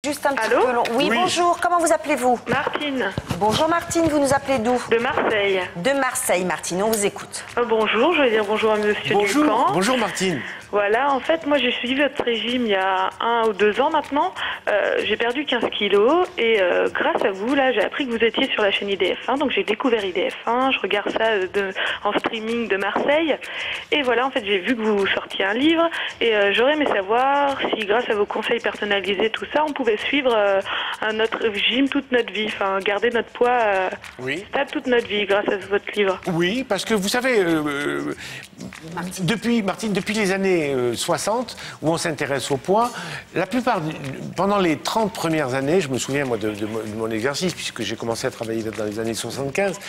Juste un petit Allô? peu long. Oui, bonjour, comment vous appelez-vous? Martine, Bonjour Martine, vous nous appelez d'où? de Marseille. De Marseille, Martine, on vous écoute. Bonjour, je vais dire bonjour à Monsieur Bonjour, Ducamp. bonjour Martine. Voilà, en fait, moi j'ai suivi votre régime il y a 1 ou 2 ans maintenant. J'ai perdu 15 kilos et grâce à vous, là, j'ai appris que vous étiez sur la chaîne IDF1. Donc j'ai découvert IDF1, je regarde ça en streaming de Marseille. Et voilà, en fait, j'ai vu que vous sortiez un livre et j'aurais aimé savoir si grâce à vos conseils personnalisés, tout ça, on pouvait suivre notre régime toute notre vie, enfin garder notre poids stable toute notre vie grâce à votre livre. Oui, parce que vous savez, depuis les années 60, où on s'intéresse au poids, la plupart, pendant les 30 premières années, je me souviens moi de mon exercice, puisque j'ai commencé à travailler dans les années 75,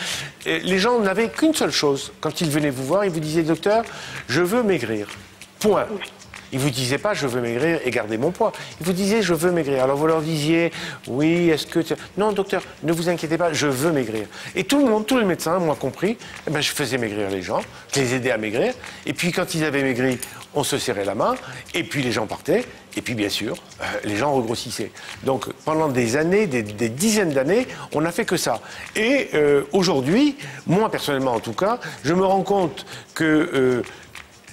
les gens n'avaient qu'une seule chose. Quand ils venaient vous voir, ils vous disaient, docteur, je veux maigrir. Point. Ils ne vous disaient pas, je veux maigrir et garder mon poids. Ils vous disaient, je veux maigrir. Alors vous leur disiez, oui, est-ce que... Non, docteur, ne vous inquiétez pas, je veux maigrir. Et tout le monde, tous les médecins, moi compris, eh ben, je faisais maigrir les gens, je les aidais à maigrir. Et puis quand ils avaient maigri, on se serrait la main, et puis les gens partaient. Et puis bien sûr, les gens regrossissaient. Donc pendant des années, des dizaines d'années, on n'a fait que ça. Et aujourd'hui, moi personnellement en tout cas, je me rends compte que...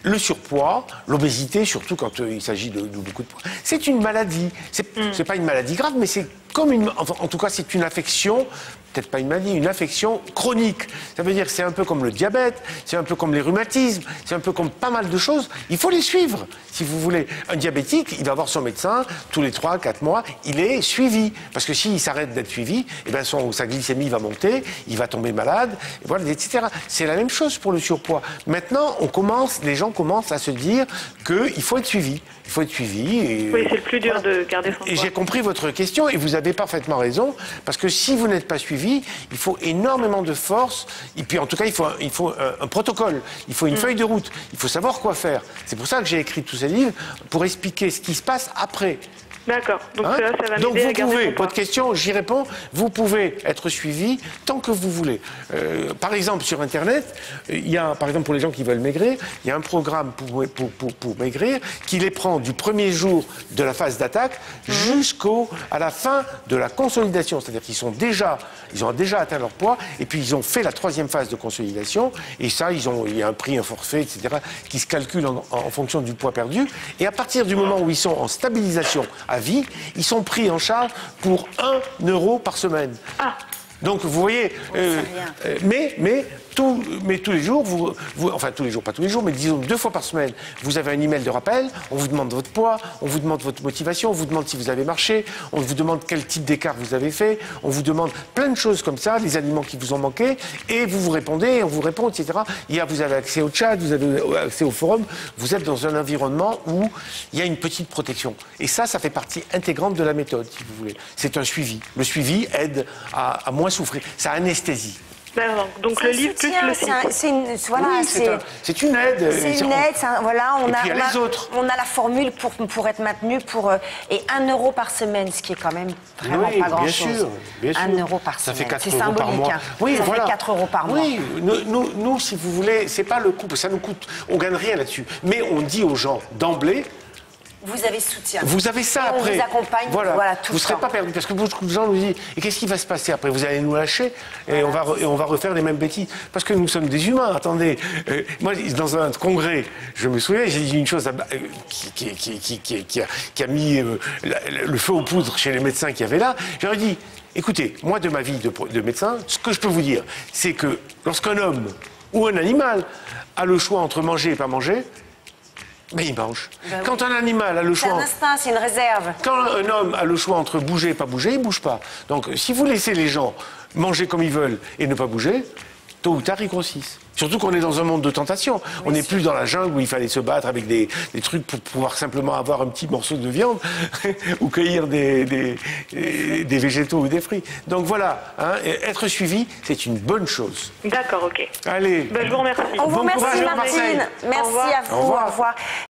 le surpoids, l'obésité, surtout quand il s'agit de beaucoup de poids, c'est une maladie. C'est pas une maladie grave, mais c'est comme une... Enfin, en tout cas, c'est une affection, peut-être pas une maladie, une affection chronique. Ça veut dire que c'est un peu comme le diabète, c'est un peu comme les rhumatismes, c'est un peu comme pas mal de choses. Il faut les suivre, si vous voulez. Un diabétique, il va voir son médecin tous les 3-4 mois, il est suivi. Parce que s'il s'arrête d'être suivi, eh ben sa glycémie va monter, il va tomber malade, et voilà, etc. C'est la même chose pour le surpoids. Maintenant, les gens commencent à se dire qu'il faut être suivi. Il faut être suivi. Et, oui, c'est le plus dur de garder son poids. Et j'ai compris votre question, et vous avez parfaitement raison, parce que si vous n'êtes pas suivi, il faut énormément de force, et puis en tout cas, il faut un protocole, il faut une feuille de route, il faut savoir quoi faire. C'est pour ça que j'ai écrit tous ces livres, pour expliquer ce qui se passe après. D'accord. Donc ça va Donc m'aider à garder vous pouvez, mon poids. votre question, j'y réponds, vous pouvez être suivi tant que vous voulez. Par exemple, sur Internet, il y a, par exemple, pour les gens qui veulent maigrir, il y a un programme pour maigrir qui les prend du premier jour de la phase d'attaque jusqu'à la fin de la consolidation. C'est-à-dire qu'ils ont déjà atteint leur poids et puis ils ont fait la 3e phase de consolidation et ça, il y a un prix, un forfait, etc. qui se calcule en fonction du poids perdu. Et à partir du moment où ils sont en stabilisation à vie, ils sont pris en charge pour 1 euro par semaine. Ah. Donc vous voyez, mais tous les jours, enfin tous les jours, pas tous les jours, mais disons 2 fois par semaine, vous avez un email de rappel, on vous demande votre poids, on vous demande votre motivation, on vous demande si vous avez marché, on vous demande quel type d'écart vous avez fait, on vous demande plein de choses comme ça, les aliments qui vous ont manqué, et vous répondez, on vous répond, etc. Vous avez accès au chat, vous avez accès au forum, vous êtes dans un environnement où il y a une petite protection. Et ça fait partie intégrante de la méthode, si vous voulez. C'est un suivi. Le suivi aide à moins souffrir. Ça anesthésie. Donc le livre plus le site. C'est une aide. C'est une aide. C'est une aide. Voilà, on a la formule pour être maintenu et 1 euro par semaine, ce qui est quand même vraiment pas grand-chose. Bien sûr. 1 euro par semaine. Ça fait 4 c'est euros symbolique. par mois. Hein. Oui, ça voilà. fait 4 euros par mois. Oui, nous, si vous voulez, c'est pas le coût, ça nous coûte, on gagne rien là-dessus. Mais on dit aux gens d'emblée. Vous avez soutien. Vous avez ça après. On vous accompagne. Voilà. Tout vous ne serez pas perdu. Parce que beaucoup de gens nous disent et qu'est-ce qui va se passer après? Vous allez nous lâcher et on va refaire les mêmes bêtises. Parce que nous sommes des humains. Attendez. Moi, dans un congrès, je me souviens, j'ai dit une chose qui a mis le feu aux poudres chez les médecins qui avaient là. J'aurais dit écoutez, moi, de ma vie de médecin, ce que je peux vous dire, c'est que lorsqu'un homme ou un animal a le choix entre manger et pas manger, mais il mange. Quand un animal a le choix... C'est un instinct, c'est une réserve. Quand un homme a le choix entre bouger et pas bouger, il ne bouge pas. Donc si vous laissez les gens manger comme ils veulent et ne pas bouger, tôt ou tard, ils grossissent. Surtout qu'on est dans un monde de tentation. On n'est plus dans la jungle où il fallait se battre avec des trucs pour pouvoir simplement avoir un petit morceau de viande ou cueillir des végétaux ou des fruits. Donc voilà, être suivi, c'est une bonne chose. D'accord, ok. Allez. Je vous remercie. On vous remercie, Martine. Merci à vous. Au revoir.